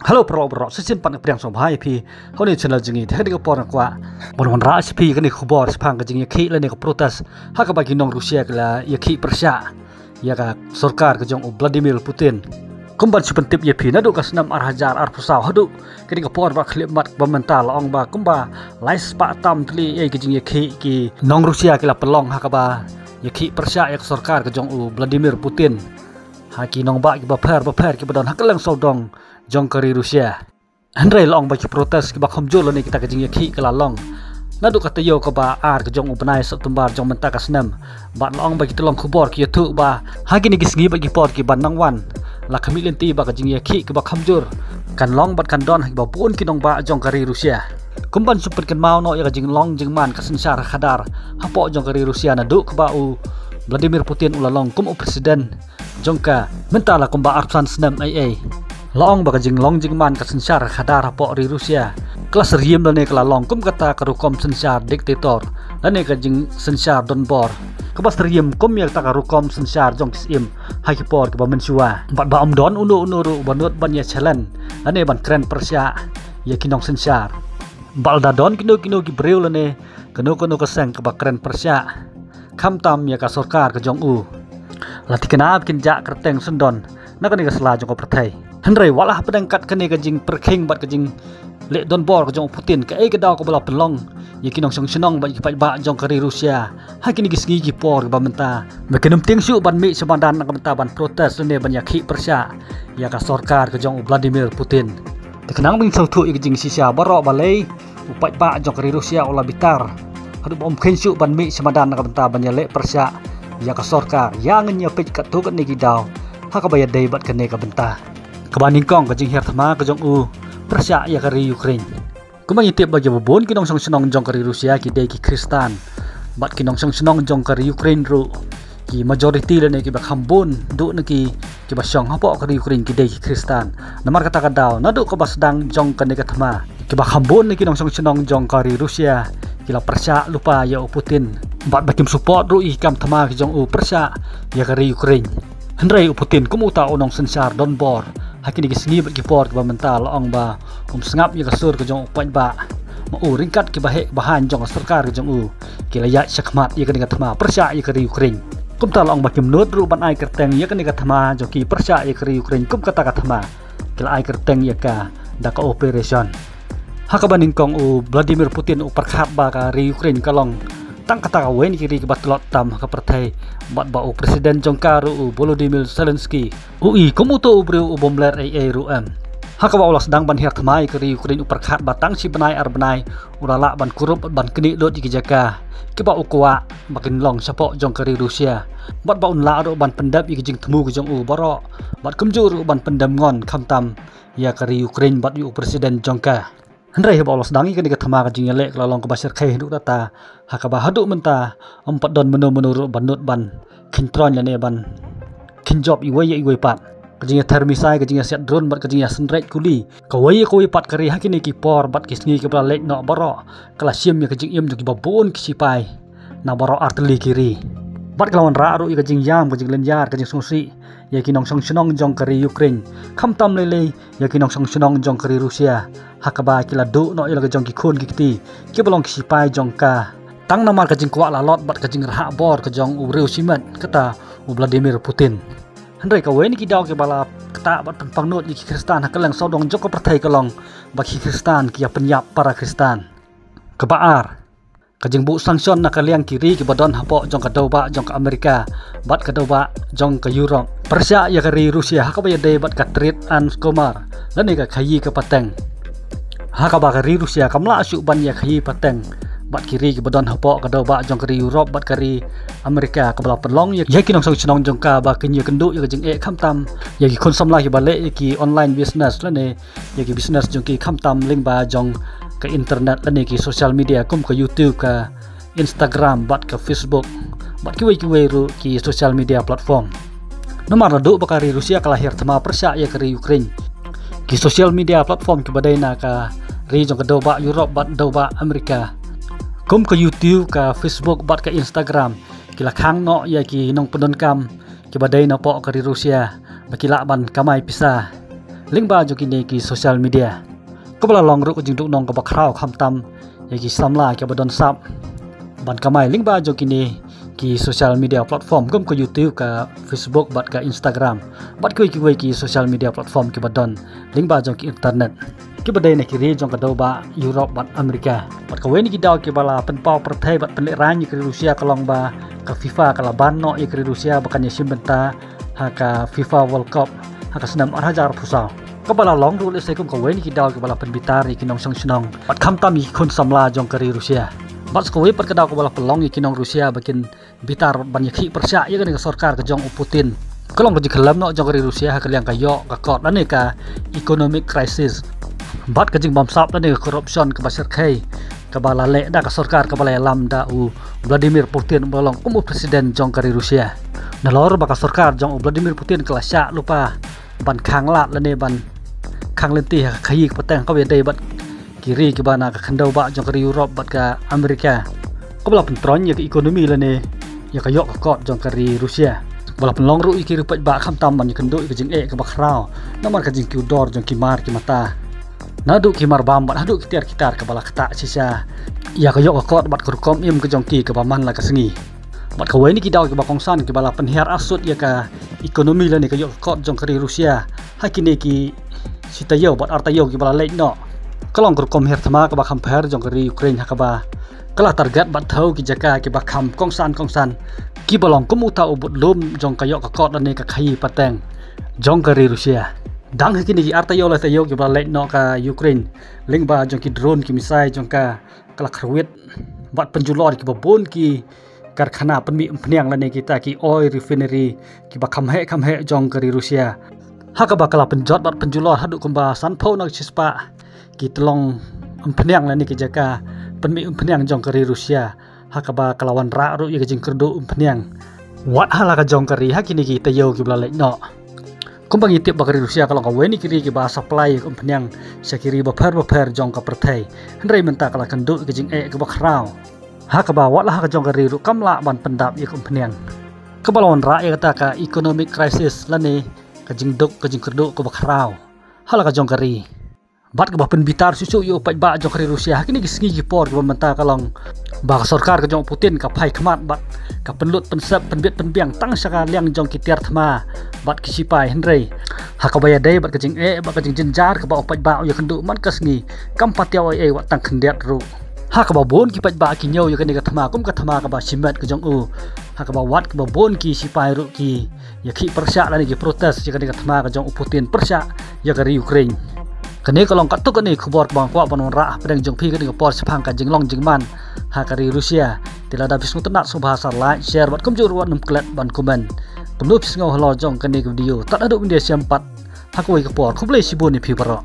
Halo bro, sesin pan priang som hai pi. Kau ni channel jengi teknik por kwa. Bon ra pi kan ni khobor spang ka jengi khi le ni ka protes. Ha ka bagi nong Rusia kala ya khi Persia. Ya ka sarkar ka jong Vladimir Putin. Kumban supentip ya pi na do ka senam arhajar arpusau hadu. Kini ka por ba khlimat ba mental ong ba kumba lais pa tam tli e ka jengi khi ki nong Rusia kala pelong ha ka ba ya khi Persia ya sarkar ka jong Vladimir Putin. Ha ki nong ba ki ba pher ki ba don ha ka lang sodong jong kari Rusia. Henry long bagi protes ki bakhom jol ni kita kajing yakhi kala long. Nadu kata yo ka ba ar ke jong ubenai September jong menta ka senam. Ba long bagi tolong khubor ki tu ba hagi ni gisngi bagi por ki banang wan. La kami lenti ba kajing yakhi ki bakhom jur. Kan long bat kan don ba pun ki nong ba jong kari Rusia. Kumban super kan mau no ya kajing long jing man ka sensar khadar. Hapo jong kari Rusia nadu ka ba Vladimir Putin ulalong kum presiden jong ka menta la kumba arsan senam ai. Long baka jing long jing man ka sensar khadar hapo ri Rusia. Kelas riem lane kala long kum kata karukom sensar diktator. Lane ka jing sensar donbor. Kebas riem kum ya ta karukom sensar jong kisim hakipor ka mensua. Bat ba don unu ru banut ban ya challenge. Lane ban kren Persia ya kinong sensar. Balda don kino ki breu lane keno ka seng ka kren Persia. Kam tam ya ka sarkar ka jong Lati kenap kinja kerteng sendon. Nakani ka sela jong pertai. Henry walah pedangkat kene kajing perking bat kajing lek don bor ka jong Putin ka ke daw ka bala pelong ye kinong senong ba ki ba jong kari Rusia ha kini gisgi ki por ba menta mekenum ting su ban mi semandan ka menta ban protes ne ban yakhi Persia ya ka sarkar ka jong Vladimir Putin tekenang bing sautu ye kajing sisia baro balai upai ba jong kari Rusia ola bitar hadu bom khensu ban mi semandan ka menta ban ya lek Persia ya ka sarkar yang nya pej ka tu ka ne ki daw ha ka bayad dai bat kene ka benta Kebaning kong kajing her thama ka jong Persia ya kari Ukraine. Kumang itip bagi bubun kinong senong jong kari Rusia ki dei ki Kristan. Bat kinong senong jong kari Ukraine ru ki majority le ne ki bakhambun du na ki basyong hapo kari Ukraine ki dei ki Kristan. Namar kata ka daw na du ka basdang jong kane ka thama. Ki bakhambun ne kinong senong jong kari Rusia ki la Persia lupa ya Putin. Bat bakim support ru i kam thama ki jong Persia ya kari Ukraine. Henry Putin kumuta onong sensar donbor hakini gisngi bagi por ba mental ong ba sengap ya kasur ke jong upan ba mau ringkat ki bahan jong sarkar ke jong ki layak syakmat ya kani kathama Persia ya kari Ukraine kum tal ong bakim nut ru ban ai kerteng ya kani kathama jong ki Persia ya kari Ukraine kum kata kathama ki ai kerteng ya ka da ka operation hakabaning kong Vladimir Putin perkhat ba ka ri Ukraine kalong tang kata wen kiri ke batlot tam ka pertai bat ba presiden jongkaru Volodymyr Zelensky ui komuto ubreu bomler ai ruam hakaba ulas dang ban her thmai kiri Ukraine uperkhat batang si benai arbenai urala ban kurup ban keni dot ki jaka ke ba ukwa makin long sapo jong kiri Rusia bat ba unla ro ban pendap ki jing temu ki jong baro bat kumjur ban pendam ngon khamtam ya kiri Ukraine bat yu presiden jongka Henry heba Allah sedangi kini ketema kajing yelek lalong ke basir keh duk data hakaba haduk menta empat don menurut banut ban kintron lane ban kinjob iway pat kajing termisai kajing set drone bat kajing senret kuli kawai pat kari hakini ki por bat kisngi ke bala lek no baro kalasium ya kajing im juki babun kisipai na baro artili kiri bat kelawan ra ru kajing yam kajing lenjar kajing sungsi ya kinong senong jong kari Ukraine khamtam lele ya kinong senong jong kari Rusia hakaba kila du no ila jong ki khun ki ki bolong ki sipai jong ka tang namar kajing kwa la lot bat kajing ra bor ka jong ureu simet kata Vladimir Putin Henry ka wen ki daw ke bala kata bat pang not ki Kristan hakalang sodong jok ka pertai kalong bagi Kristan ki penyap para Kristan kebaar kajing bu sanction na kaliang kiri ki badon hapo jong ka doba jong ka Amerika bat ka doba jong ka Europe Persia ya kari Rusia hakaba ya dei bat ka treat an komar lani ka khayi ka pateng hakaba kari Rusia kamla asyuk ban ya khayi pateng bat kiri ki badon hapo ka doba jong kari Europe bat kari Amerika ka bala pelong ya kinong senong jong ka ba kenya kendu ya kajing khamtam ya ki konsum la ki bale ki online business lani ya ki business jong ki khamtam ling ba jong ke internet lani ki social media kum ke YouTube ke Instagram bat ke Facebook bat ki ru ki social media platform nomor radu bakari Rusia kalahir thama Persia ya kari Ukraine ki social media platform ki badai na ka ri jong ke doba Europe bat doba Amerika kum ke YouTube ke Facebook bat ke Instagram ki lakhang no ya ki nong pedon kam ki badai na po kari Rusia bakila ban kamai pisah link ba jo kini ki social media ko bala long ru ko jing duk nong ka ba khrau kham tam ye ki samla ke ba don sap ban kamai link ba jo kini ki social media platform gum ko YouTube ka Facebook bat ka Instagram bat ko ki social media platform ki ba don link ba jo ki internet ki ba dai na ki re jong ka do ba Europe bat America bat ka weni ki daw ki bala pen pau prathai bat pen le ran ki Rusia ka long ba ka FIFA ka laban no ki Rusia bakan ye simbenta ha ka FIFA World Cup ha ka senam arhajar pusau ka bala long ru le sai kum ka weni ki daw ki bala pen bitar ki nong snong bat kham tam yi khun samla jong ka Rusia bat ko we pat ka daw ko bala pelong ki nong Rusia bakin bitar ban ye khi persya ye ka sarkar ka jong Putin kalong ka jikhalam no jong ka Rusia ha ka liang ka yo ka kot ane ka economic crisis bat ka jing bom sap ane corruption ka basir khai ka bala le da ka sarkar ka bala lam da u Vladimir Putin bolong kumu presiden jong ka Rusia na lor ba ka sarkar jong Vladimir Putin kala sya lupa ban khang lat lane ban khang lenti ha khai ka patang ka we dai bat kiri ki bana ka khandau ba jong ka Europe bat ka Amerika ko bala pentron ye ka ekonomi lane ya ka yok ka kot jong ka Rusia bala penlong ru iki rupat ba kham tam ban kendo ka jing ka ba khrau namar ka jing ki dor jong ki mar ki mata nadu ki mar bam bat hadu kitar ka bala kata sisa ya ka yok ka kot bat kurkom im ka jong ki ka baman la ka sengi bat ka weni ki daw ki ba kongsan ki bala penhiar asut ya ka ekonomi lane ka yok ka kot jong ka Rusia hakine ki sitayo bat artayo ki bala lek no kalong kurkom her thama ka ba kham pher jong ka Ukraine ha ka ba kala target bat thau ki jaka ki ba kham kongsan ki balong kumuta ubut lum jong ka yok ka kot lane ka khai pateng jong ka Rusia dang kini ki artayo la tayo ki ba lek no ka Ukraine ling ba jong ki drone ki misai jong ka kala khrwit bat penjulor ki ba bon ki karkhana penmi phniang lane kita ki oil refinery ki ba kham he jong ka Rusia ha ka ba kala penjot bat penjulor hadu kumba sanpho na chispa ki tlong phniang lane ki jaka penmi phniang jong ka Rusia ha ka ba kalawan ra ru ye jing kerdo phniang wat hala ka jong ka ha kini ki tayo ki ba lek no kumbang itip bakari Rusia kalau ka weni kiri ki ba supply ko phniang sakiri ba pher jong ka prathai hendrai menta kala kandu ki jing ka ba khrau ha ka ba wat la ka jong ka ru kamla ban pendap ye ko phniang ka balon ra ye kata ka economic crisis lane ka jing duk ka jing kerdo ko ba khrau hala ka jong ka bat ka ba pen bitar susu yo pat ba jong ka Rusia kini ki singi ki por ko menta kalong ba sarkar ka jong Putin ka phai khmat bat ka penlut pensep penbit penbiang tang saka liang jong ki tiar thma bat ki sipai hendrei ha ka ba ya dai bat ka jing ba ka jing jinjar ka ba pat ba yo kendu man ka singi kam patiaw wat tang khendet ru ha ka ba bon ki pat ba ki nyau yo ka ni ka thma kum ka thma ka ba simet ka jong ha ka ba wat ka ba bon ki sipai ru ki ya ki persya la ni ki protes yo ka ni ka thma ka jong Putin persya ya ka Ukraine kene kalong katuk kene khubor bang kwa banon ra pedang jong phi kene por siphang ka jinglong jingman ha kari Rusia tilada bisnu tenat subhasa like share bat kumjur wat num klet ban comment penu pisngau halo jong kene video tak ada Indonesia 4 hakoi ke por khublei sibun ni phi baro